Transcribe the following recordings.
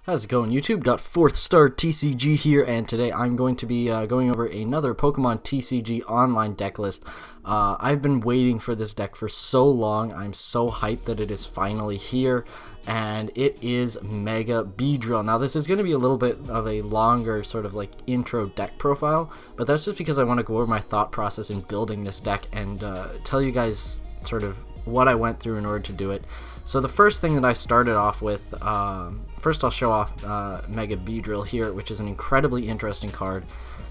How's it going, YouTube? Got FourthStarTCG here, and today I'm going to be going over another Pokemon TCG online deck list. I've been waiting for this deck for so long. I'm so hyped that it is finally here, and it is Mega Beedrill. Now, this is going to be a little bit of a longer sort of like intro deck profile, but that's just because I want to go over my thought process in building this deck and tell you guys sort of what I went through in order to do it. So the first thing that I started off with, first I'll show off Mega Beedrill here, which is an incredibly interesting card.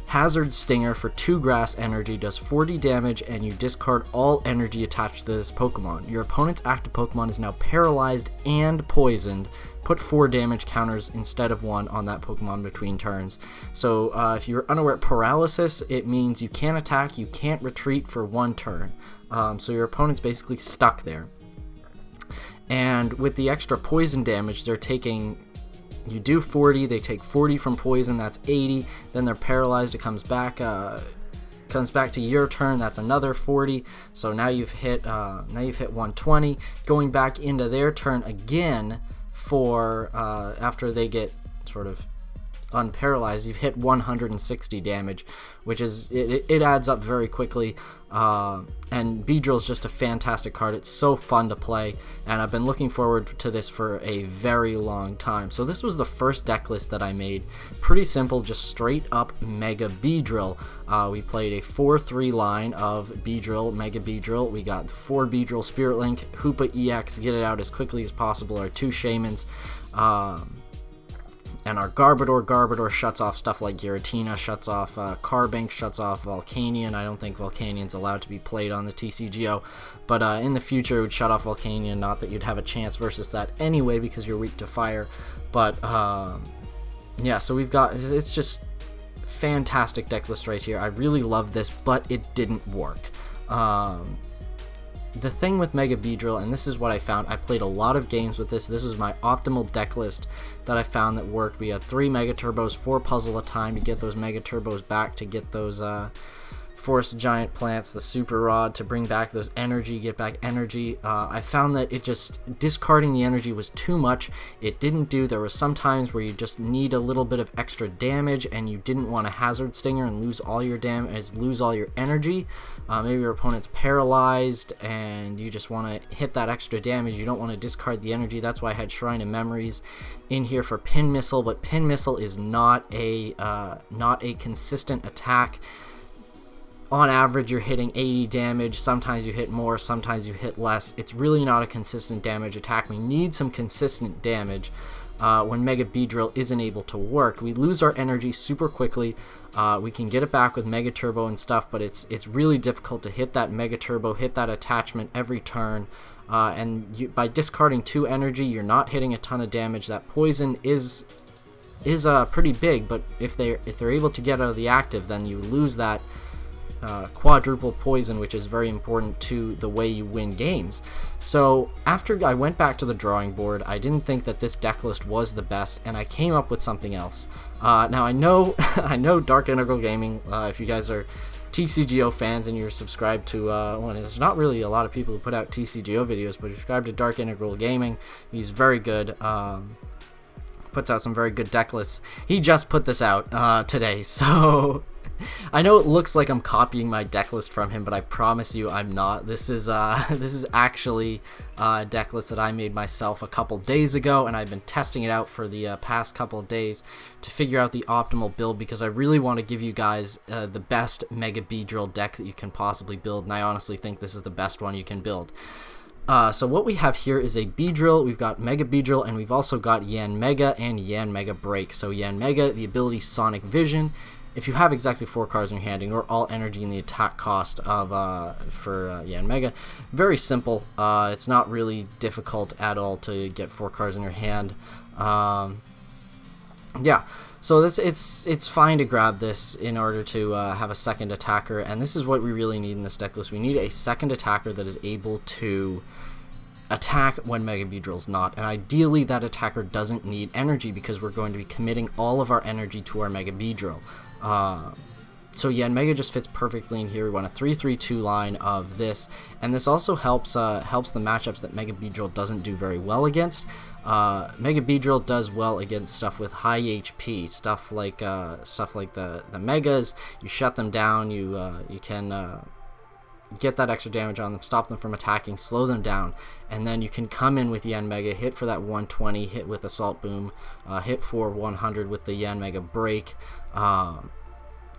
Hazard Stinger for 2 grass energy, does 40 damage, and you discard all energy attached to this Pokemon. Your opponent's active Pokemon is now paralyzed and poisoned. Put 4 damage counters instead of 1 on that Pokemon between turns. So if you're unaware, paralysis, it means you can't attack, you can't retreat for 1 turn. So your opponent's basically stuck there. And with the extra poison damage, they're taking, you do 40, they take 40 from poison, that's 80, then they're paralyzed, it comes back to your turn, that's another 40, so now you've hit 120, going back into their turn again for, after they get sort of unparalyzed, you've hit 160 damage, which is, it adds up very quickly. And Beedrill is just a fantastic card. It's so fun to play, and I've been looking forward to this for a very long time. So this was the first deck list that I made. Pretty simple, just straight up Mega Beedrill. We played a 4-3 line of Beedrill, Mega Beedrill. We got 4 Beedrill Spirit Link, Hoopa EX, get it out as quickly as possible, our 2 Shamans, and our Garbodor shuts off stuff like Giratina, shuts off Carbink, shuts off Volcanion. I don't think Volcanion's allowed to be played on the TCGO, but in the future it would shut off Volcanion, not that you'd have a chance versus that anyway because you're weak to fire. But yeah, so we've got, it's just fantastic deck list right here. I really love this, but it didn't work. The thing with Mega Beedrill, and this is what I found, I played a lot of games with this. This was my optimal deck list that I found that worked. We had 3 Mega Turbos, 4 puzzle a time to get those Mega Turbos back, to get those Forest Giant Plants, the Super Rod, to bring back those energy, get back energy. I found that it just, discarding the energy was too much. It didn't do, there was some times where you just need a little bit of extra damage and you didn't want a Hazard Stinger and lose all your damage, lose all your energy. Maybe your opponent's paralyzed and you just want to hit that extra damage. You don't want to discard the energy. That's why I had Shrine of Memories in here for Pin Missile, but Pin Missile is not a consistent attack. On average, you're hitting 80 damage. Sometimes you hit more, sometimes you hit less. It's really not a consistent damage attack. We need some consistent damage when Mega Beedrill isn't able to work. We lose our energy super quickly. We can get it back with Mega Turbo and stuff, but it's really difficult to hit that Mega Turbo, hit that attachment every turn. And by discarding 2 energy, you're not hitting a ton of damage. That poison is pretty big, but if they're able to get out of the active, then you lose that quadruple poison, which is very important to the way you win games. So after I went back to the drawing board, I didn't think that this deck list was the best, and I came up with something else. Now I know I know Dark Integral Gaming, if you guys are TCGO fans and you're subscribed to there's not really a lot of people who put out TCGO videos, but subscribe to Dark Integral Gaming. He's very good, puts out some very good deck lists. He just put this out today, so I know it looks like I'm copying my deck list from him, but I promise you I'm not. This is actually a deck list that I made myself a couple days ago, and I've been testing it out for the past couple of days to figure out the optimal build, because I really want to give you guys the best Mega Beedrill deck that you can possibly build, and I honestly think this is the best one you can build. So what we have here is a Beedrill. We've got Mega Beedrill, and we've also got Yanmega and Yanmega BREAK. So Yanmega, the ability Sonic Vision. If you have exactly 4 cards in your hand, ignore all energy in the attack cost of for Yanmega. Very simple. It's not really difficult at all to get 4 cards in your hand. Yeah, so it's fine to grab this in order to have a second attacker, and this is what we really need in this deck list. We need a second attacker that is able to attack when Mega Beedrill's not, and ideally that attacker doesn't need energy, because we're going to be committing all of our energy to our Mega Beedrill. So Yanmega just fits perfectly in here. We want a 3-3-2 line of this, and this also helps the matchups that Mega Beedrill doesn't do very well against. Mega Beedrill does well against stuff with high HP, stuff like the Megas. You shut them down, you can get that extra damage on them, stop them from attacking, slow them down, and then you can come in with Yanmega, hit for that 120, hit with Assault Boom, hit for 100 with the Yanmega BREAK.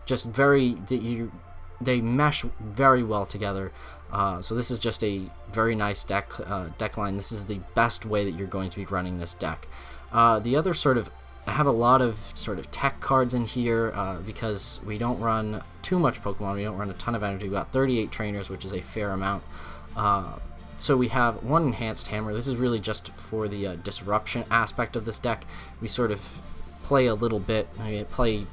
Just they mesh very well together. So this is just a very nice deck line. This is the best way that you're going to be running this deck. The other I have a lot of tech cards in here because we don't run too much Pokemon. We don't run a ton of energy. We've got 38 trainers, which is a fair amount. So we have one Enhanced Hammer. This is really just for the disruption aspect of this deck. We sort of play a little bit. We play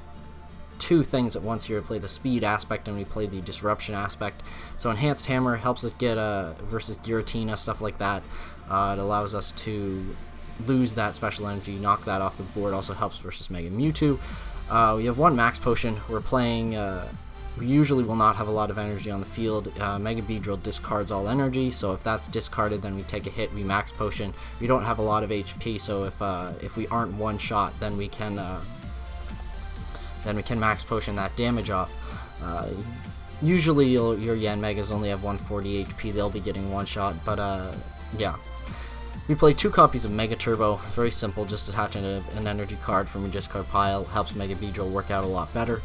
two things at once here. We play the speed aspect and we play the disruption aspect. So Enhanced Hammer helps us get versus Giratina, stuff like that. It allows us to lose that special energy, knock that off the board. Also helps versus Mega Mewtwo. We have one Max Potion. We're playing, we usually will not have a lot of energy on the field. Mega Beedrill discards all energy, so if that's discarded, then we take a hit, we Max Potion. We don't have a lot of HP, so if we aren't one shot, then we can Max Potion that damage off. Usually your Yanmegas only have 140 HP, they'll be getting one shot, but yeah. We play 2 copies of Mega Turbo. Very simple, just attaching an energy card from your discard pile. Helps Mega Beedrill work out a lot better.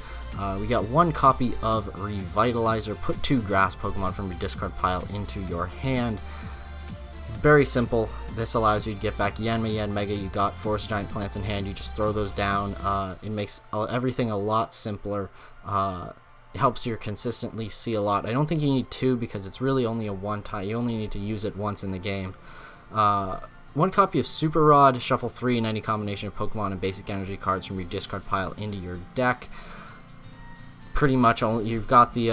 We got 1 copy of Revitalizer. Put 2 grass Pokemon from your discard pile into your hand. Very simple. This allows you to get back Yanmega. You got Forest Giant Plants in hand. You just throw those down. It makes everything a lot simpler. It helps you consistently see a lot. I don't think you need 2 because it's really only a one time. You only need to use it once in the game. 1 copy of Super Rod. Shuffle 3 in any combination of Pokemon and basic energy cards from your discard pile into your deck. Pretty much you've got the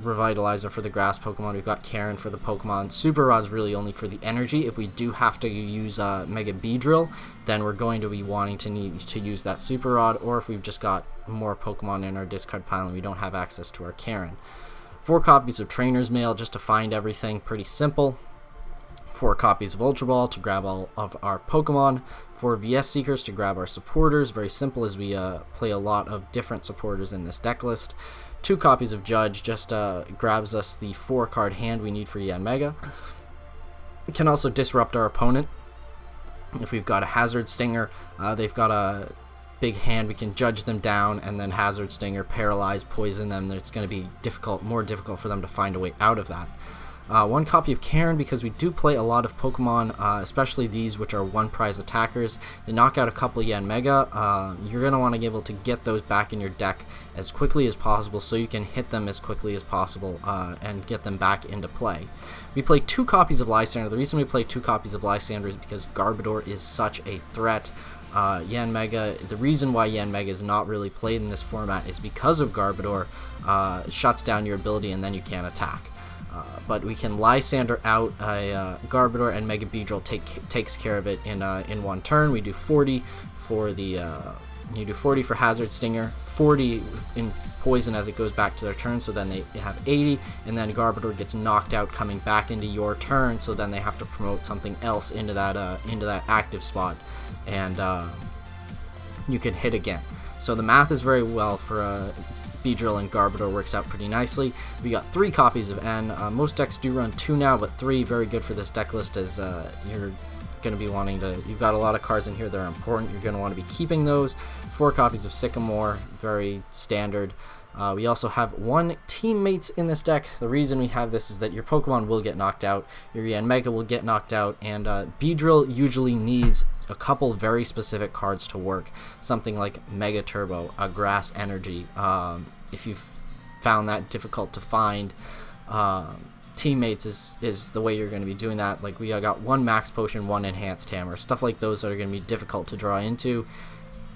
Revitalizer for the grass Pokemon. We've got Karen for the Pokemon. Super Rod's really only for the energy. If we do have to use Mega Beedrill, then we're going to be wanting to need to use that Super Rod, or if we've just got more Pokemon in our discard pile and we don't have access to our Karen. 4 copies of Trainer's Mail just to find everything. Pretty simple. 4 copies of Ultra Ball to grab all of our Pokemon. 4 VS Seekers to grab our supporters. Very simple as we play a lot of different supporters in this deck list. 2 copies of Judge just grabs us the 4 card hand we need for Yanmega. It can also disrupt our opponent. If we've got a Hazard Stinger, they've got a big hand, we can judge them down and then Hazard Stinger, paralyze, poison them. It's going to be more difficult for them to find a way out of that. 1 copy of Karen because we do play a lot of Pokemon, especially these which are 1 prize attackers. They knock out a couple Yanmega. You're going to want to be able to get those back in your deck as quickly as possible so you can hit them as quickly as possible and get them back into play. We play 2 copies of Lysander. The reason we play 2 copies of Lysander is because Garbodor is such a threat. Yanmega, the reason why Yanmega is not really played in this format is because of Garbodor. It shuts down your ability and then you can't attack. But we can Lysander out a Garbodor, and Mega Beedrill takes care of it in 1 turn. We do 40 for the you do 40 for Hazard Stinger, 40 in poison as it goes back to their turn, so then they have 80, and then Garbodor gets knocked out coming back into your turn, so then they have to promote something else into that active spot, and you can hit again. So the math is very well for Beedrill and Garbodor works out pretty nicely. We got 3 copies of N. Most decks do run 2 now, but 3 very good for this deck list as you're going to be wanting to. You've got a lot of cards in here that are important. You're going to want to be keeping those. 4 copies of Sycamore, very standard. We also have 1 Teammates in this deck. The reason we have this is that your Pokemon will get knocked out, your Yanmega will get knocked out, and Beedrill usually needs a couple very specific cards to work. Something like Mega Turbo, a Grass Energy. If you've found that difficult to find, Teammates is the way you're going to be doing that. Like we got 1 Max Potion, 1 Enhanced Hammer, stuff like those that are going to be difficult to draw into.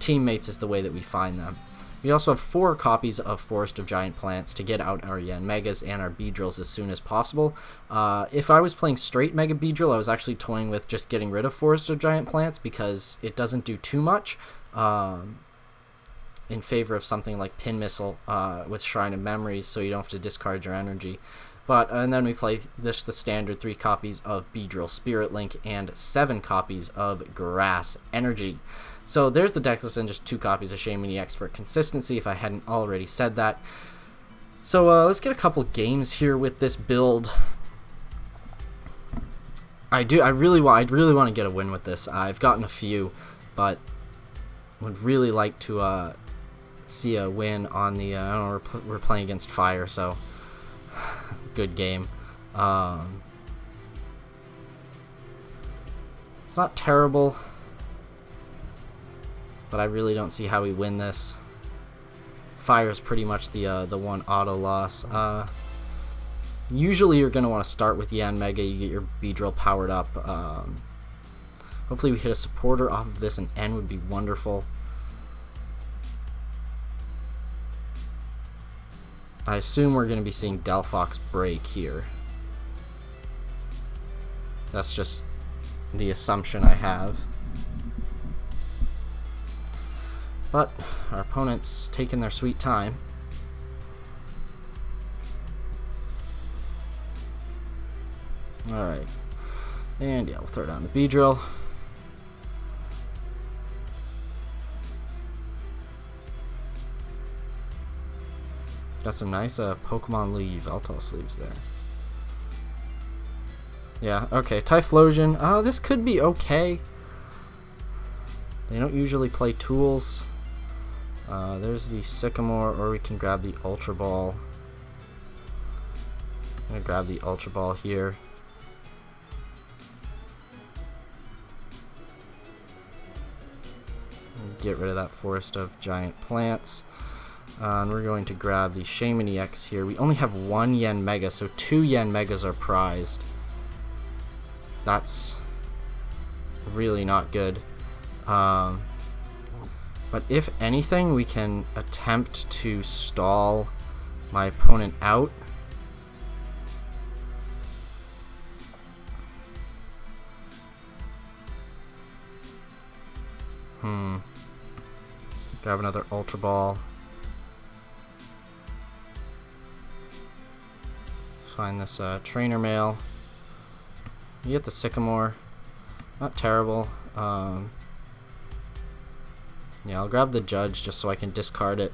Teammates is the way that we find them. We also have 4 copies of Forest of Giant Plants to get out our Yanmegas and our Beedrills as soon as possible. If I was playing straight Mega Beedrill, I was actually toying with just getting rid of Forest of Giant Plants because it doesn't do too much in favor of something like Pin Missile with Shrine of Memories, so you don't have to discard your energy. But and then we play the standard 3 copies of Beedrill Spirit Link and 7 copies of Grass Energy. So there's the deck list and just 2 copies of Shaman EX for consistency if I hadn't already said that. So let's get a couple games here with this build. I really want to get a win with this. I've gotten a few, but would really like to see a win on the. I don't know, we're playing against fire, so good game. It's not terrible, but I really don't see how we win this. Fire is pretty much the one auto loss. Usually you're going to want to start with Yanmega. You get your Beedrill powered up. Hopefully we hit a supporter off of this. An N would be wonderful. I assume we're going to be seeing Delphox break here. That's just the assumption I have. But our opponent's taking their sweet time. Alright. And yeah, we'll throw down the Beedrill. Got some nice Pokemon League Veltal sleeves there. Yeah, okay. Typhlosion. Oh, this could be okay. They don't usually play tools. There's the Sycamore, or we can grab the Ultra Ball. I'm going to grab the Ultra Ball here. Get rid of that forest of giant plants. And we're going to grab the Shaman EX here. We only have 1 Yanmega, so 2 Yanmegas are prized. That's really not good. But if anything, we can attempt to stall my opponent out. Grab another Ultra Ball. Find this trainer mail. You get the Sycamore. Not terrible. Yeah, I'll grab the Judge just so I can discard it.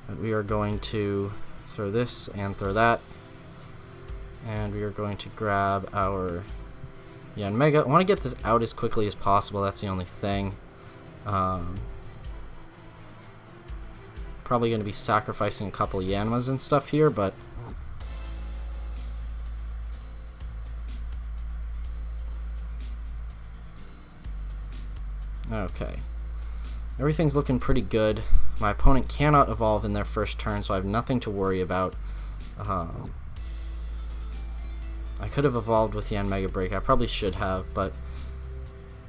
But we are going to throw this and throw that. And we are going to grab our Yanmega. I want to get this out as quickly as possible. That's the only thing. Probably going to be sacrificing a couple of Yanmas and stuff here, but okay. Everything's looking pretty good. My opponent cannot evolve in their first turn, so I have nothing to worry about. I could have evolved with Yanmega Break. I probably should have, but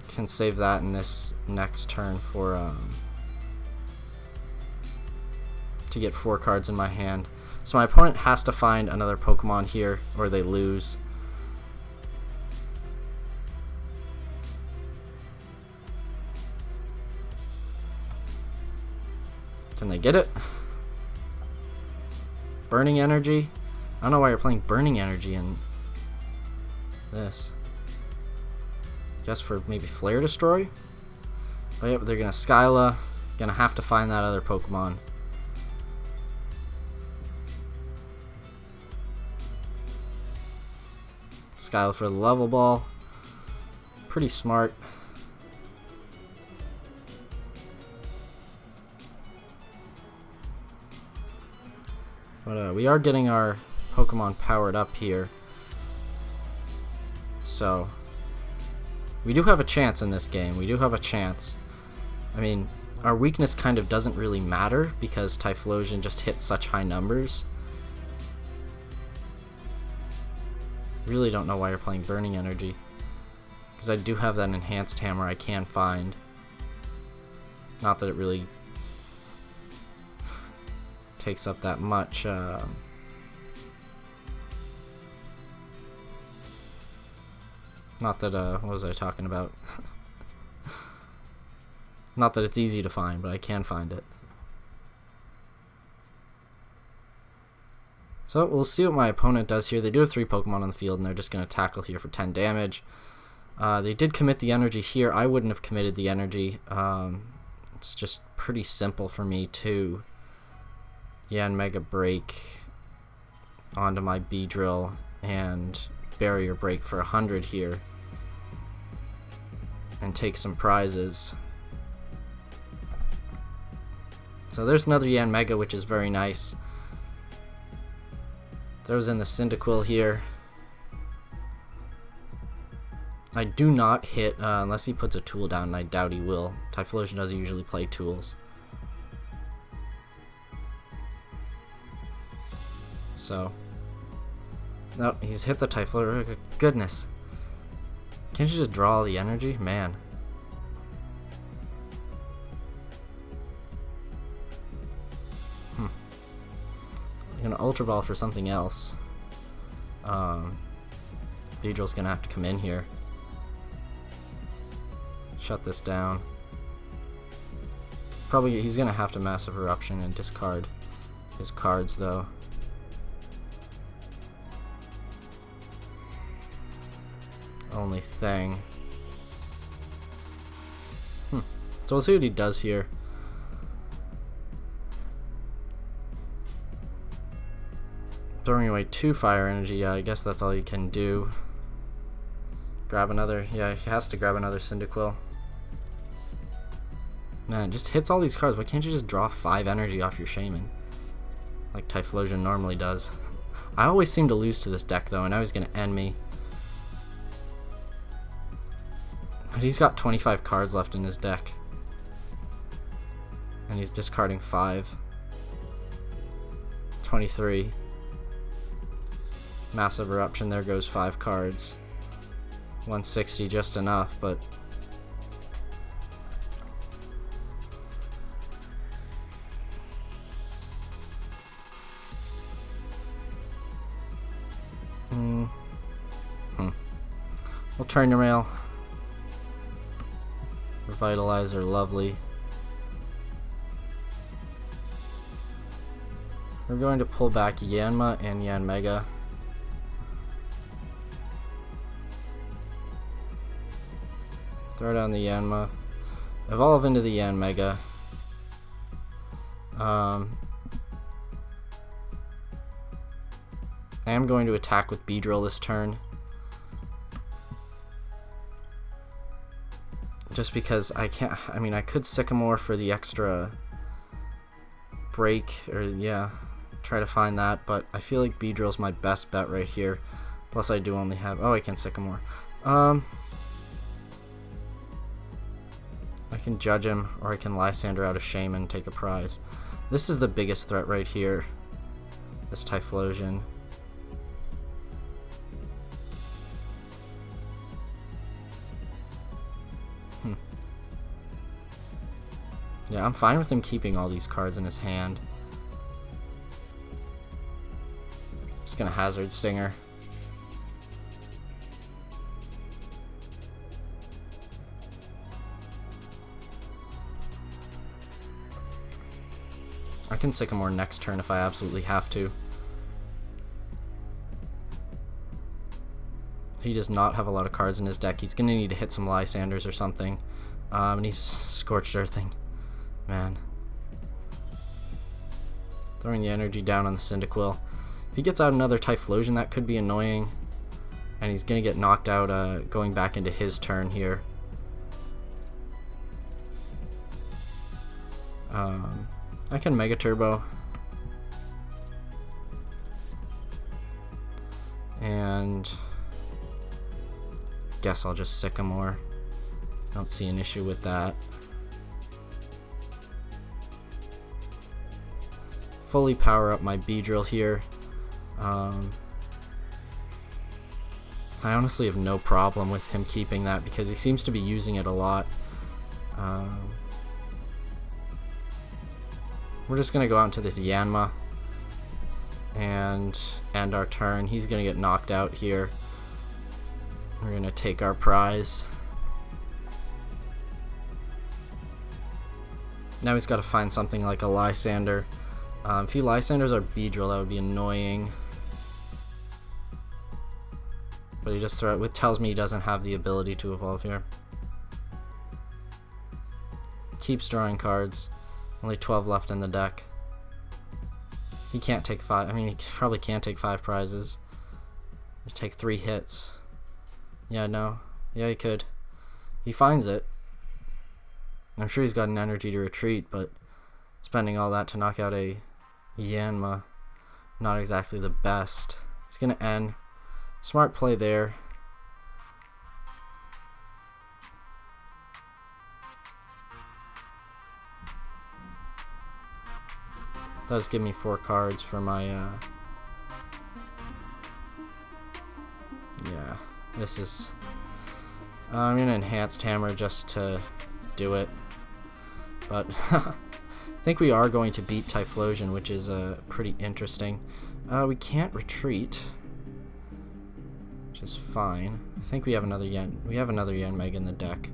can save that in this next turn for to get 4 cards in my hand. So my opponent has to find another Pokemon here, or they lose. Can they get it? Burning Energy? I don't know why you're playing Burning Energy in this. Guess for maybe Flare Destroy? But yep, they're gonna Skyla. Gonna have to find that other Pokemon. Skyla for the level ball. Pretty smart. But we are getting our Pokemon powered up here. So we do have a chance in this game. We do have a chance. I mean, our weakness kind of doesn't really matter because Typhlosion just hits such high numbers. Really don't know why you're playing Burning Energy, because I do have that enhanced hammer I can find. Not that it really takes up that much. Not that, what was I talking about? Not that it's easy to find, but I can find it. So we'll see what my opponent does here. They do have 3 Pokemon on the field, and they're just going to tackle here for 10 damage. They did commit the energy here. I wouldn't have committed the energy. It's just pretty simple for me to Yanmega BREAK onto my Beedrill and Barrier Break for 100 here and take some prizes. So there's another Yanmega, which is very nice. Throws in the Cyndaquil here. I do not hit unless he puts a tool down, and I doubt he will. Typhlosion doesn't usually play tools. So, no, he's hit the Typhlosion. Goodness. Can't you just draw all the energy? Man. I'm gonna Ultra Ball for something else. Beedrill's gonna have to come in here. Shut this down. Probably he's gonna have to Massive Eruption and discard his cards though. Only thing. So we'll see what he does here. Throwing away 2 Fire Energy, yeah, I guess that's all he can do. Grab another, yeah, he has to grab another Cyndaquil. Man, it just hits all these cards. Why can't you just draw 5 energy off your Shaman? Like Typhlosion normally does. I always seem to lose to this deck though, and now he's going to end me. But he's got 25 cards left in his deck. And he's discarding 5. 23. Massive Eruption, there goes 5 cards. 160 just enough, but we'll Trainer Mail. Revitalizer, lovely. We're going to pull back Yanma and Yanmega. Throw down the Yanma. Evolve into the Yanmega. I am going to attack with Beedrill this turn. Just because I can't, I mean, I could Sycamore for the extra break, or yeah, try to find that, but I feel like Beedrill's my best bet right here. Plus I do only have, oh, I can Sycamore. I can Judge him, or I can Lysander out a Shaman and take a prize. This is the biggest threat right here, this Typhlosion. Yeah, I'm fine with him keeping all these cards in his hand. Just gonna Hazard Stinger. I can Sycamore next turn if I absolutely have to. He does not have a lot of cards in his deck. He's gonna need to hit some Lysanders or something. And he's Scorched Earthing. Man. Throwing the energy down on the Cyndaquil. If he gets out another Typhlosion, that could be annoying. And he's going to get knocked out going back into his turn here. I can Mega Turbo. And guess I'll just Sycamore. Don't see an issue with that. Fully power up my Beedrill here. I honestly have no problem with him keeping that because he seems to be using it a lot. We're just going to go out into this Yanma and end our turn. He's going to get knocked out here. We're going to take our prize. Now he's got to find something like a Lysander If he Lysanders our Beedrill, that would be annoying. But he just tells me he doesn't have the ability to evolve here. Keeps drawing cards. Only 12 left in the deck. He can't take 5. I mean, he probably can't take 5 prizes. Just take 3 hits. Yeah, no. Yeah, he could. He finds it. I'm sure he's got an energy to retreat, but spending all that to knock out a Yanma, not exactly the best. He's gonna end. Smart play there. Does give me 4 cards for my yeah, this is I'm gonna enhanced hammer just to do it, but I think we are going to beat Typhlosion, which is pretty interesting. We can't retreat, which is fine. I think we have another Yanmega in the deck.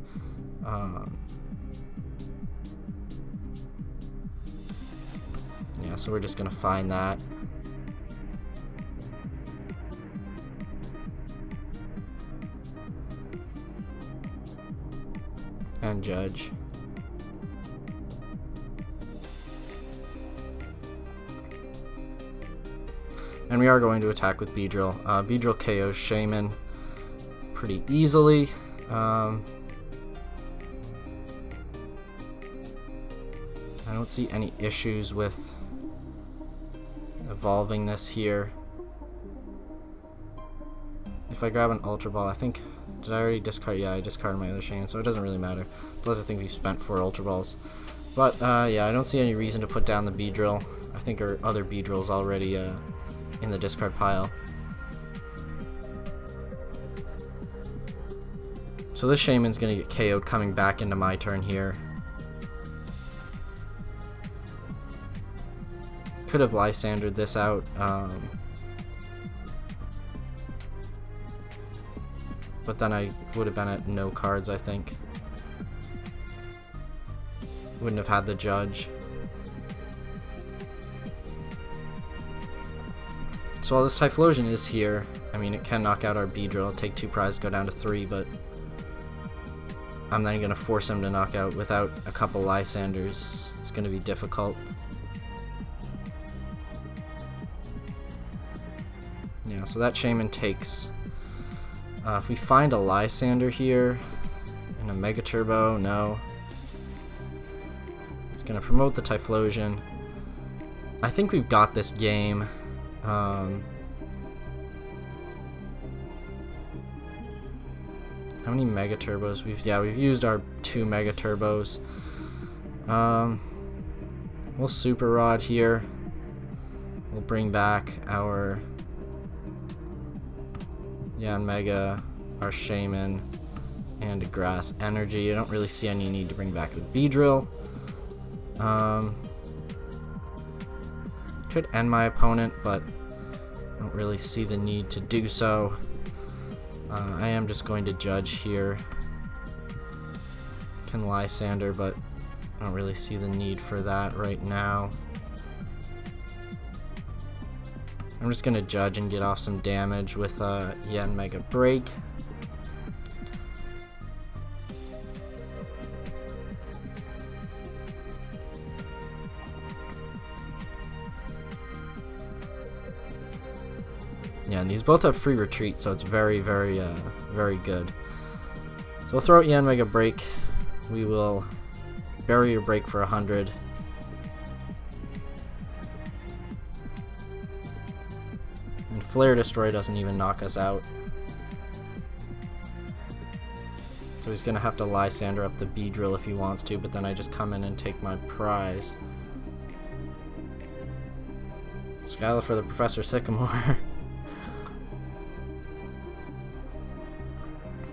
Yeah, so we're just gonna find that. And judge. And we are going to attack with Beedrill. Beedrill KOs Shaman pretty easily. I don't see any issues with evolving this here. If I grab an Ultra Ball, I think, did I already discard? Yeah, I discarded my other Shaman, so it doesn't really matter. Plus I think we've spent 4 Ultra Balls. But yeah, I don't see any reason to put down the Beedrill. I think our other Beedrill's already in the discard pile. So this Shaman's gonna get KO'd coming back into my turn here. Could have Lysandered this out. But then I would have been at no cards, I think. Wouldn't have had the judge. So while this Typhlosion is here, I mean, it can knock out our Beedrill, take 2 prizes, go down to 3, but I'm then going to force him to knock out without a couple Lysanders. It's going to be difficult. Yeah, so that Shaman takes. If we find a Lysander here and a Mega Turbo, no. It's going to promote the Typhlosion. I think we've got this game. How many Mega Turbos? We've used our 2 Mega Turbos. We'll Super Rod here. We'll bring back our Yanmega, our Shaman, and a Grass Energy. I don't really see any need to bring back the Beedrill. Could end my opponent, but I don't really see the need to do so. I am just going to judge here. Can Lysander, but I don't really see the need for that right now. I'm just going to judge and get off some damage with Yanmega BREAK. Yeah, and these both have free retreat, so it's very, very good. So we'll throw out Yanmega BREAK. We will bury your BREAK for 100. And Flare Destroy doesn't even knock us out. So he's going to have to Lysander up the Beedrill if he wants to, but then I just come in and take my prize. Skyla for the Professor Sycamore.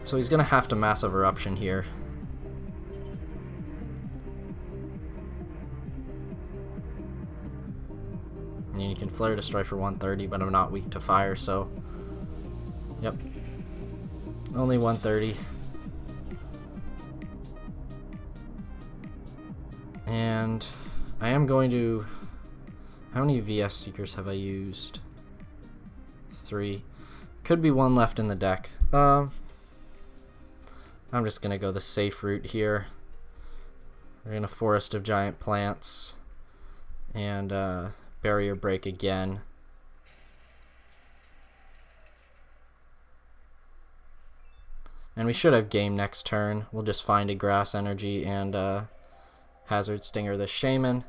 So he's going to have to Massive Eruption here. And you can Flare Destroy for 130, but I'm not weak to fire, so... Yep. Only 130. And I am going to How many VS Seekers have I used? 3. Could be 1 left in the deck. I'm just gonna go the safe route here. We're gonna Forest of Giant Plants and Barrier Break again. And we should have game next turn. We'll just find a Grass Energy and Hazard Stinger the Shaman.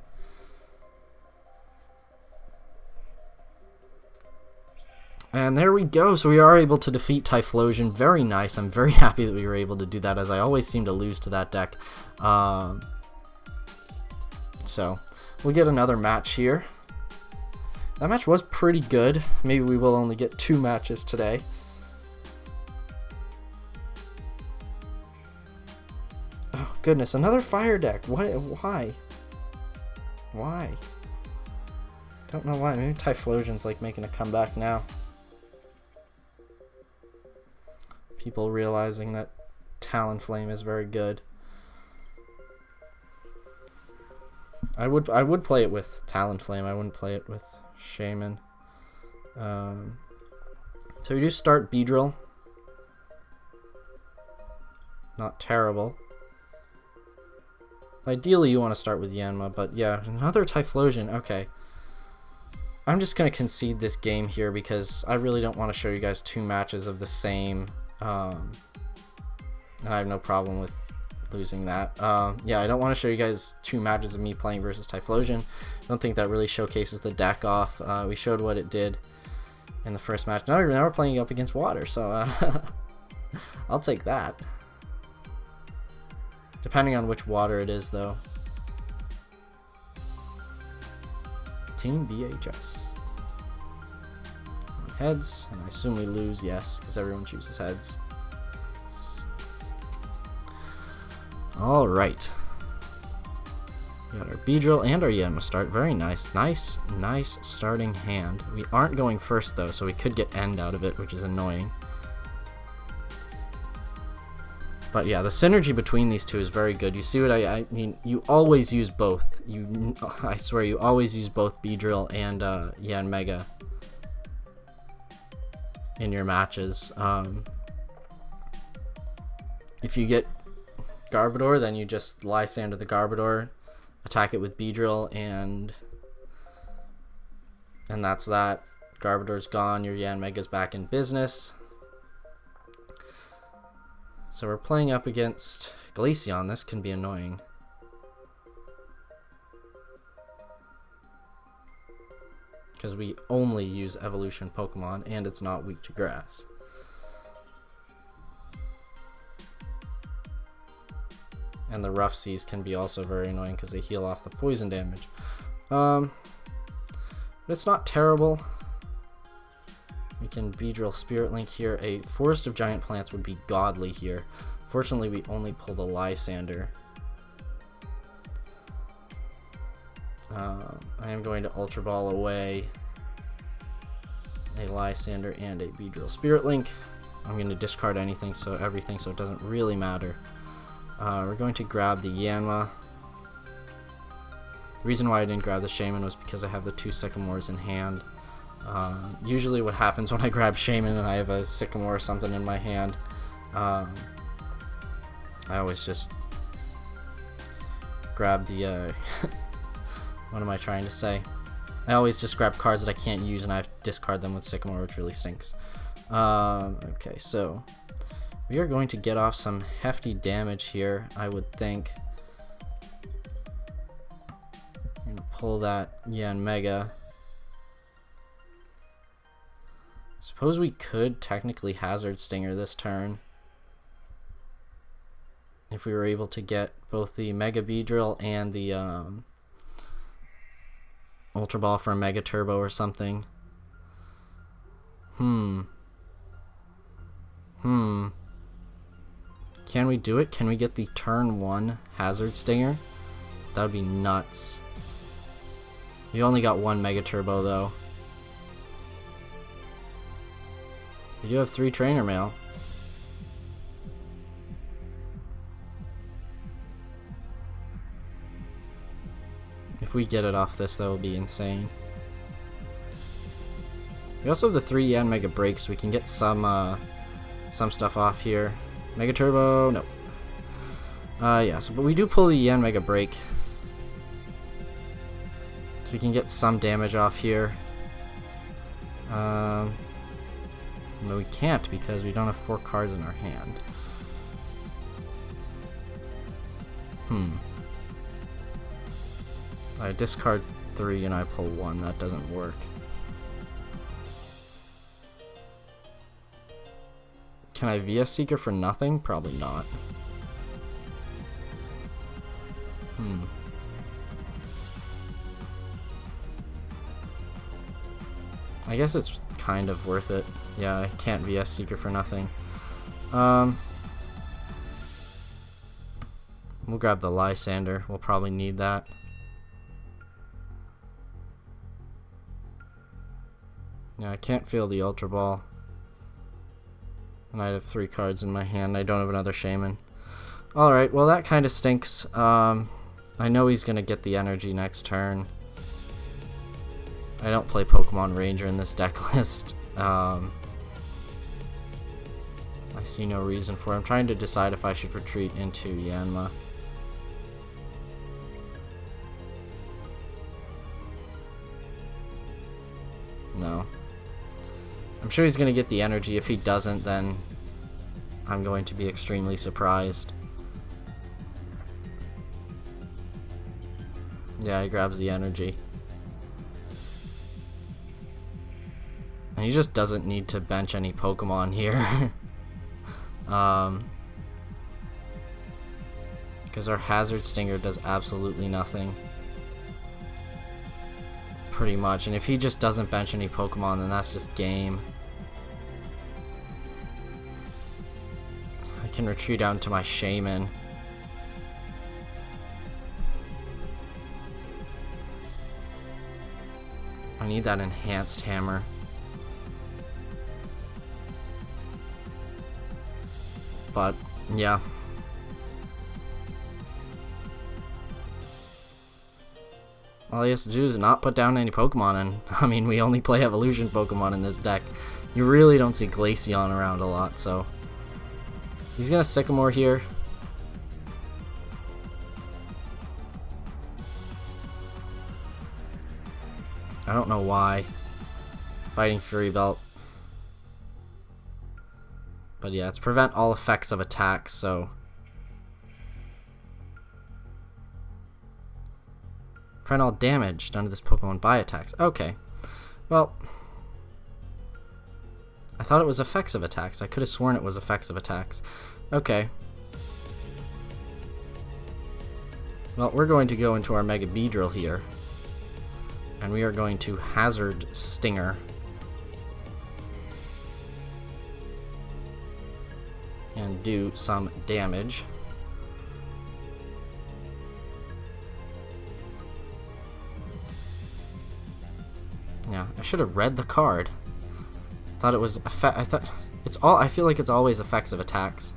And there we go. So we are able to defeat Typhlosion. Very nice. I'm very happy that we were able to do that, as I always seem to lose to that deck. So we'll get another match here. That match was pretty good. Maybe we will only get 2 matches today. Oh goodness, another fire deck. Why? Why? Don't know why. Maybe Typhlosion's like making a comeback now. People realizing that Talonflame is very good. I would play it with Talonflame. I wouldn't play it with Shaman. So we do start Beedrill. Not terrible. Ideally you want to start with Yanma, but yeah, another Typhlosion. Okay. I'm just going to concede this game here because I really don't want to show you guys 2 matches of the same. And I have no problem with losing that. Yeah, I don't want to show you guys 2 matches of me playing versus Typhlosion. I don't think that really showcases the deck off. We showed what it did in the first match. Now we're playing up against water, so I'll take that. Depending on which water it is, though. Team BHS. Heads, and I assume we lose, yes, because everyone chooses heads. Alright. We got our Beedrill and our Yanma start. Very nice. Nice starting hand. We aren't going first, though, so we could get end out of it, which is annoying. But yeah, the synergy between these two is very good. You see what I mean? You always use both. I swear, you always use both Beedrill and Yanmega in your matches. If you get Garbodor, then you just Lysander the Garbodor, attack it with Beedrill, and that's that. Garbodor's gone, your Yanmega's back in business. So we're playing up against Glaceon. This can be annoying. Because we only use evolution Pokemon, and it's not weak to grass. And the Rough Seas can be also very annoying because they heal off the poison damage. But it's not terrible. We can Beedrill Spirit Link here. A Forest of Giant Plants would be godly here. Fortunately, we only pull the Lysander. I am going to Ultra Ball away a Lysander and a Beedrill Spirit Link. I'm going to discard everything, so it doesn't really matter. We're going to grab the Yanma. The reason why I didn't grab the Shaman was because I have the 2 Sycamores in hand. Usually what happens when I grab Shaman and I have a Sycamore or something in my hand, I always just grab the what am I trying to say? I always just grab cards that I can't use and I have to discard them with Sycamore, which really stinks. Okay, so we are going to get off some hefty damage here, I would think. I'm gonna pull that Yanmega. Suppose we could technically Hazard Stinger this turn if we were able to get both the Mega Beedrill and the Ultra Ball for a Mega Turbo or something. Can we do it? Can we get the turn 1 Hazard Stinger? That would be nuts. We only got 1 Mega Turbo though. We do have 3 Trainer Mail. If we get it off this, that will be insane. We also have the 3 Yanmega breaks. We can get some stuff off here. Mega Turbo, no. Yeah, so, but we do pull the Yanmega break. So we can get some damage off here. No, we can't because we don't have 4 cards in our hand. I discard 3 and I pull 1. That doesn't work. Can I VS Seeker for nothing? Probably not. I guess it's kind of worth it. Yeah, I can't VS Seeker for nothing. We'll grab the Lysander. We'll probably need that. Yeah, I can't feel the Ultra Ball. And I have 3 cards in my hand. I don't have another Shaman. Alright, well that kind of stinks. I know he's going to get the energy next turn. I don't play Pokemon Ranger in this deck list. I see no reason for it. I'm trying to decide if I should retreat into Yanma. No. I'm sure he's going to get the energy. If he doesn't, then I'm going to be extremely surprised. Yeah, he grabs the energy. And he just doesn't need to bench any Pokemon here. Because our Hazard Stinger does absolutely nothing. Pretty much. And if he just doesn't bench any Pokemon, then that's just game. I can retreat down to my Shaman. I need that enhanced hammer. But, yeah. All he has to do is not put down any Pokemon, and I mean, we only play evolution Pokemon in this deck. You really don't see Glaceon around a lot, so he's gonna Sycamore here. I don't know why. Fighting Fury Belt. But yeah, it's prevent all effects of attacks, so prevent all damage done to this Pokemon by attacks. Okay. Well, I thought it was effects of attacks. I could have sworn it was effects of attacks. Okay. Well, we're going to go into our Mega Beedrill here. And we are going to Hazard Stinger. And do some damage. Yeah, I should have read the card. Thought it was I thought it's all. I feel like it's always effects of attacks,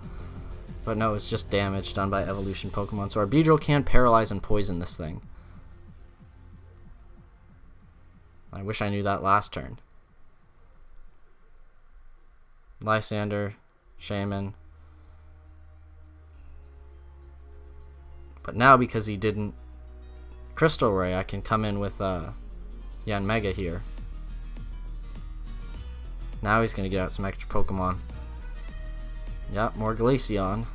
but no, it's just damage done by evolution Pokemon. So our Beedrill can paralyze and poison this thing. I wish I knew that last turn. Lysander, Shaman. But now, because he didn't Crystal Ray, I can come in with Yanmega here. Now he's going to get out some extra Pokemon. Yep, more Glaceon.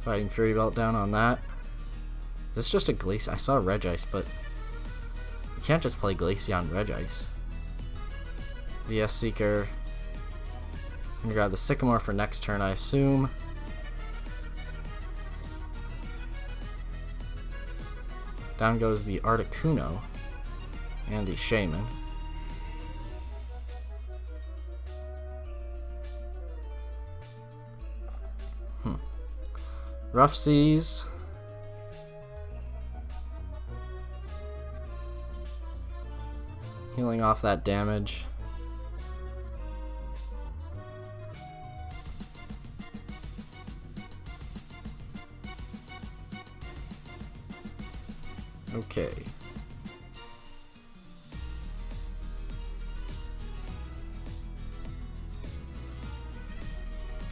Fighting Fury Belt down on that. Is this just a Glaceon? I saw Regice, but you can't just play Glaceon Regice. VS Seeker. I'm going to grab the Sycamore for next turn, I assume. Down goes the Articuno and the Shaman. Rough Seas. Healing off that damage. Okay.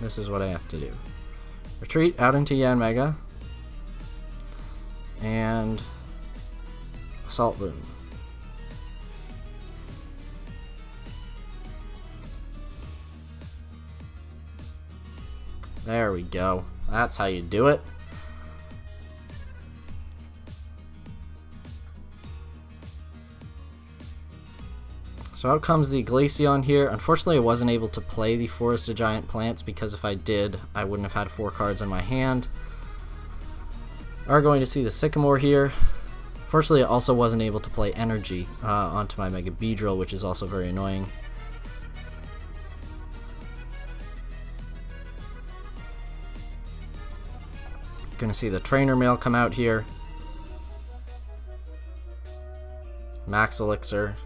This is what I have to do. Retreat out into Yanmega. And Assault Boom. There we go. That's how you do it. So out comes the Glaceon here. Unfortunately, I wasn't able to play the Forest of Giant Plants because if I did, I wouldn't have had 4 cards in my hand. Are going to see the Sycamore here. Fortunately, I also wasn't able to play Energy onto my Mega Beedrill, which is also very annoying. Gonna see the Trainer Mail come out here. Max Elixir.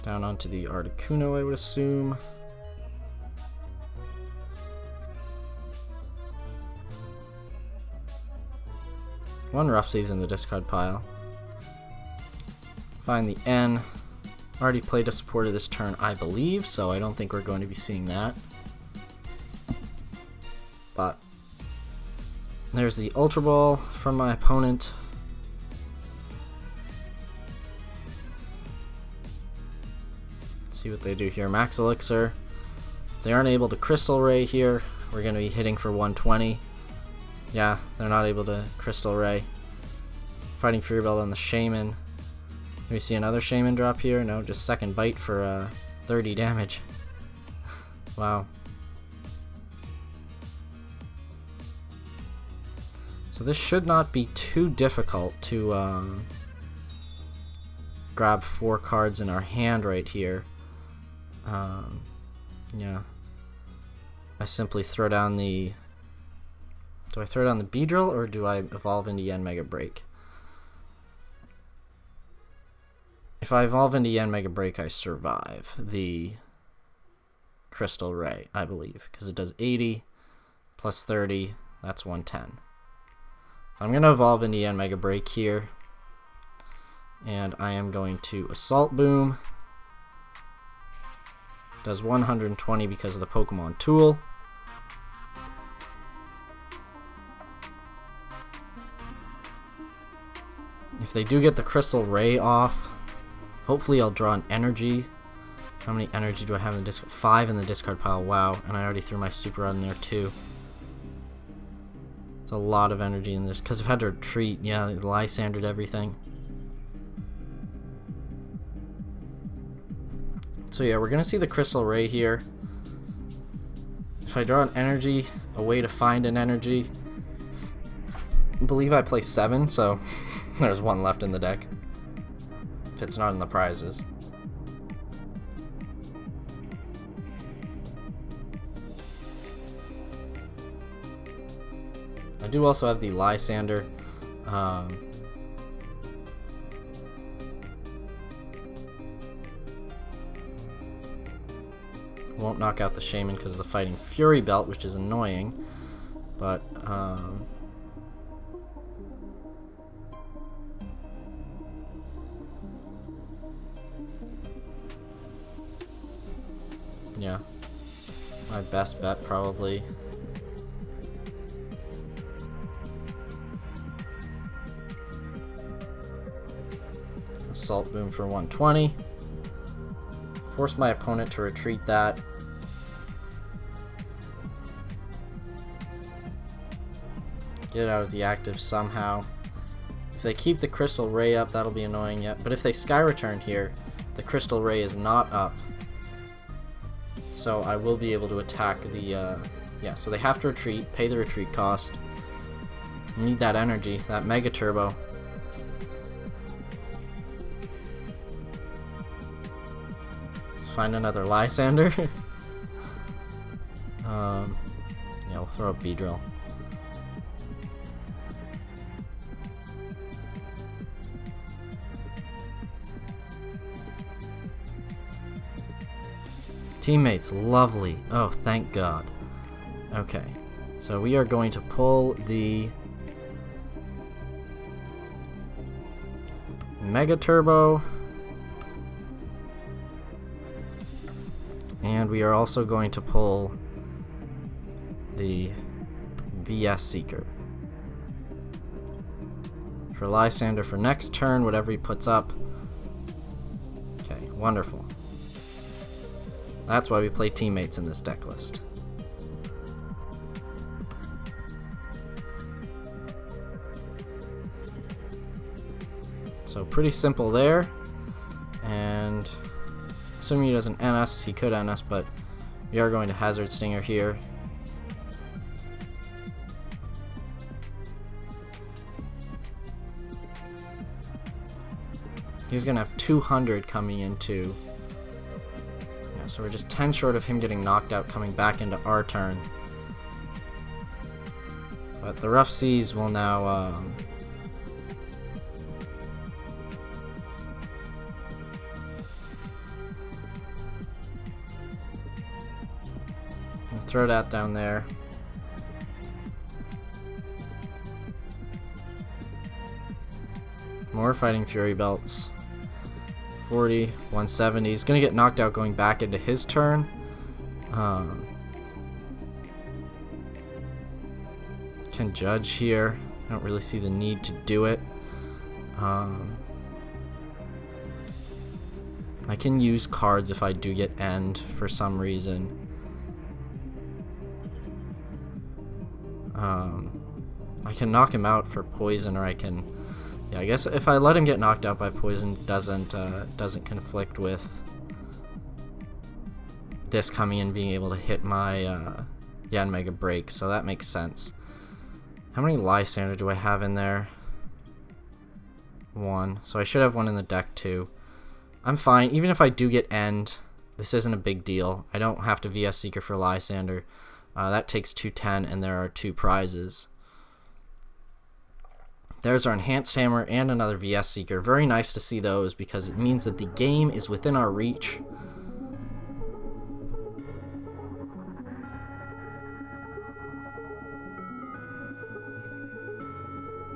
Down onto the Articuno, I would assume. One Rough Seas in the discard pile. Find the N. Already played a supporter this turn, I believe, so I don't think we're going to be seeing that. But there's the Ultra Ball from my opponent. Let's see what they do here. Max Elixir. If they aren't able to Crystal Ray here, we're going to be hitting for 120. Yeah, they're not able to Crystal Ray. Fighting Fury Belt on the Shaman. Can we see another Shaman drop here? No, just second bite for 30 damage. Wow. So this should not be too difficult to grab 4 cards in our hand right here. Yeah. I simply throw down the... Do I throw down the Beedrill or do I evolve into Yanmega BREAK? If I evolve into Yanmega BREAK, I survive the Crystal Ray, I believe, because it does 80 plus 30, that's 110. I'm going to evolve into Yanmega BREAK here, and I am going to Assault Boom. Does 120 because of the Pokemon Tool. If they do get the Crystal Ray off, hopefully I'll draw an Energy. How many Energy do I have in the discard? 5 in the discard pile, wow, and I already threw my Super Rod in there too. It's a lot of energy in this, because I've had to retreat, yeah, Lysandered everything. So yeah, we're going to see the Crystal Ray here. If I draw an Energy, a way to find an Energy, I believe I play 7, so there's 1 left in the deck. If it's not in the prizes. I do also have the Lysander. Won't knock out the Shaman because of the Fighting Fury Belt, which is annoying. But, yeah. My best bet, probably. Assault Boom for 120. Force my opponent to retreat that. Get it out of the active somehow. If they keep the Crystal Ray up, that'll be annoying yet. But if they Sky Return here, the Crystal Ray is not up. So I will be able to attack the, yeah, so they have to retreat, pay the retreat cost. Need that energy, that Mega Turbo. Find another Lysander. Yeah, we'll throw a Beedrill. Teammates, lovely. Oh, thank God. Okay, so we are going to pull the Mega Turbo. And we are also going to pull the VS Seeker. For Lysander for next turn, whatever he puts up. Okay, wonderful. That's why we play teammates in this deck list. So pretty simple there. And assuming he doesn't NS, he could NS, but we are going to Hazard Stinger here. He's going to have 200 coming into... Yeah, so we're just 10 short of him getting knocked out coming back into our turn. But the Rough Seas will now... throw that down there. More Fighting Fury Belts. 40, 170. He's going to get knocked out going back into his turn. Can judge here. I don't really see the need to do it. I can use cards if I do get end for some reason. I can knock him out for poison, or I can... Yeah, I guess if I let him get knocked out by poison, doesn't conflict with this coming in being able to hit my Yanmega BREAK, so that makes sense. How many Lysander do I have in there? 1. So I should have one in the deck too. I'm fine. Even if I do get end, this isn't a big deal. I don't have to VS Seeker for Lysander. That takes 210, and there are 2 prizes. There's our Enhanced Hammer and another VS Seeker. Very nice to see those because it means that the game is within our reach.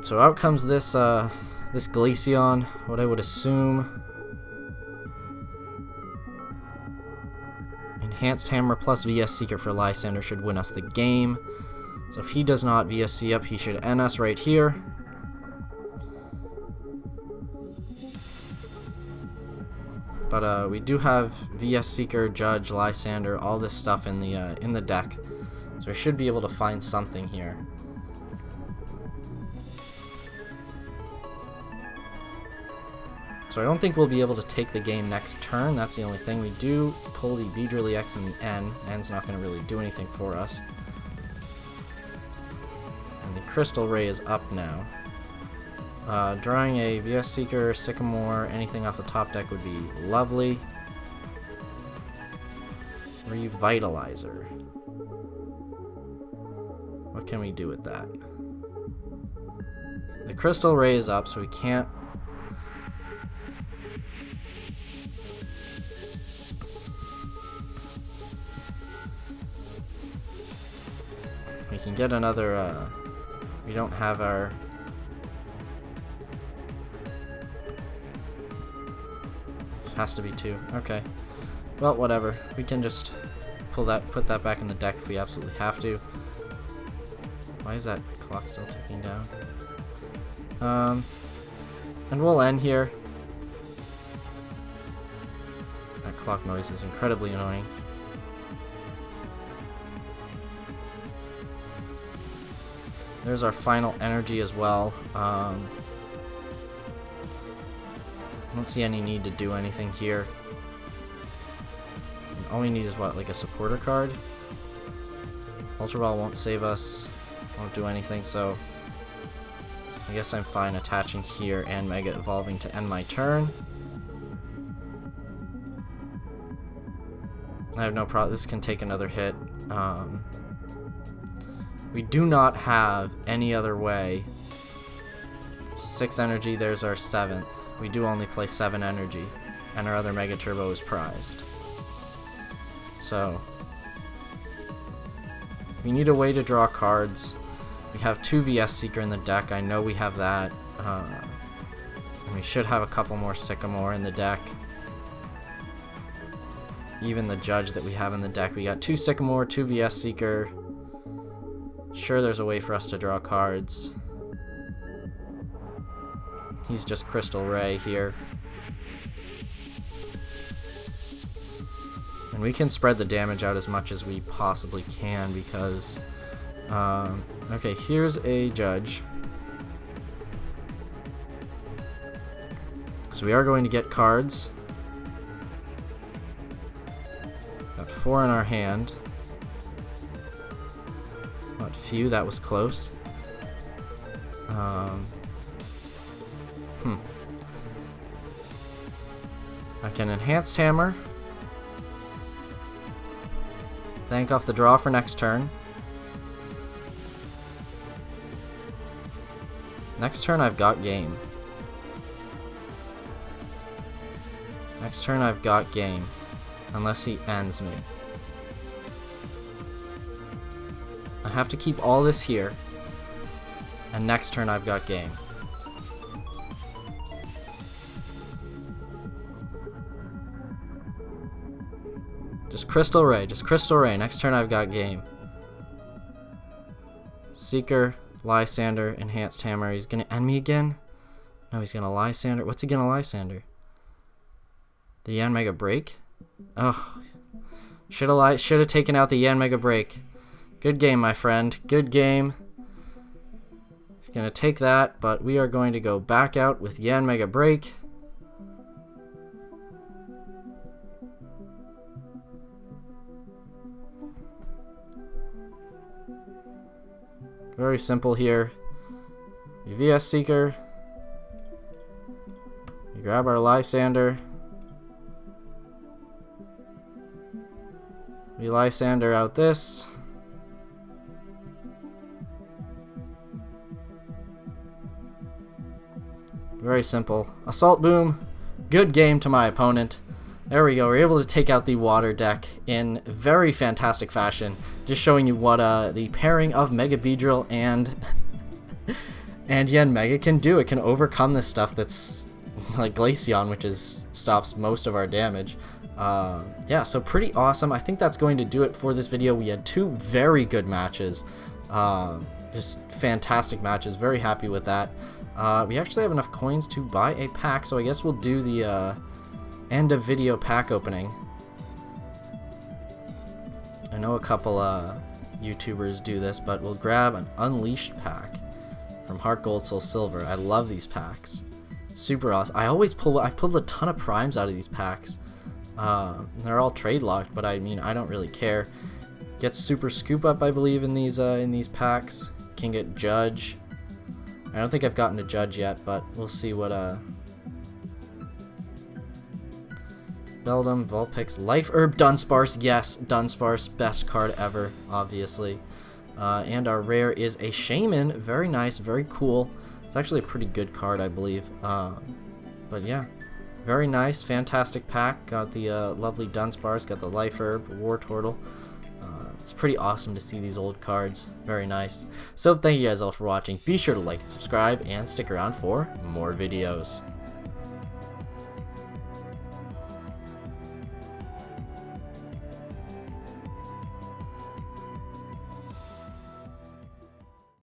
So out comes this this Glaceon, what I would assume. Enhanced Hammer plus VS Seeker for Lysander should win us the game. So if he does not VSC up, he should NS right here. But we do have VS Seeker, Judge, Lysander, all this stuff in the deck. So we should be able to find something here. So I don't think we'll be able to take the game next turn. That's the only thing. We do pull the Beedrill-Yanmega in the N. N's not going to really do anything for us. And the Crystal Ray is up now. Drawing a VS Seeker, Sycamore, anything off the top deck would be lovely. Revitalizer. What can we do with that? The Crystal Ray is up, so we can't... We can get another, we don't have our... Has to be 2. Okay. Well, whatever. We can just put that back in the deck if we absolutely have to. Why is that clock still ticking down? And we'll end here. That clock noise is incredibly annoying. There's our final energy as well. I don't see any need to do anything here. All we need is what, like a supporter card? Ultra Ball won't save us, won't do anything, so I guess I'm fine attaching here and Mega Evolving to end my turn. I have no problem. This can take another hit. We do not have any other way. 6 energy, there's our 7th. We do only play 7 energy, and our other Mega Turbo is prized. So, we need a way to draw cards. We have 2 VS Seeker in the deck, I know we have that. And we should have a couple more Sycamore in the deck. Even the Judge that we have in the deck. We got 2 Sycamore, 2 VS Seeker. Sure, there's a way for us to draw cards. He's just Crystal Ray here. And we can spread the damage out as much as we possibly can because... okay, here's a Judge. So we are going to get cards. Got 4 in our hand. Not few, that was close. I can Enhanced Hammer. Thank off the draw for next turn. Next turn I've got game. Next turn I've got game. Unless he ends me. I have to keep all this here. And next turn I've got game. Just Crystal Ray, just Crystal Ray. Next turn I've got game. Seeker, Lysander, Enhanced Hammer. He's gonna end me again? No, he's gonna Lysander. What's he gonna Lysander? The Yanmega BREAK? Oh, should have taken out the Yanmega BREAK. Good game, my friend. Good game. He's gonna take that, but we are going to go back out with Yanmega BREAK. Very simple here. We VS Seeker. We grab our Lysander. We Lysander out this. Very simple. Assault Boom. Good game to my opponent. There we go. We're able to take out the water deck in very fantastic fashion. Just showing you what the pairing of Mega Beedrill and Yanmega can do. It can overcome this stuff that's like Glaceon, which stops most of our damage. Yeah, so pretty awesome. I think that's going to do it for this video. We had 2 very good matches. Just fantastic matches. Very happy with that. We actually have enough coins to buy a pack, so I guess we'll do the end of video pack opening. I know a couple YouTubers do this, but we'll grab an Unleashed pack from Heart Gold Soul Silver. I love these packs. Super awesome. I pulled a ton of primes out of these packs. They're all trade locked, but I mean, I don't really care. Get Super Scoop Up, I believe, in these packs. Can get Judge. I don't think I've gotten a Judge yet, but we'll see what Beldum, Vulpix, Life Herb, Dunsparce. Yes, Dunsparce, best card ever, obviously. And our rare is a Shaman. Very nice, very cool. It's actually a pretty good card, I believe. But yeah, very nice, fantastic pack. Got the lovely Dunsparce, got the Life Herb, War Turtle. It's pretty awesome to see these old cards. Very nice. So thank you guys all for watching. Be sure to like and subscribe and stick around for more videos.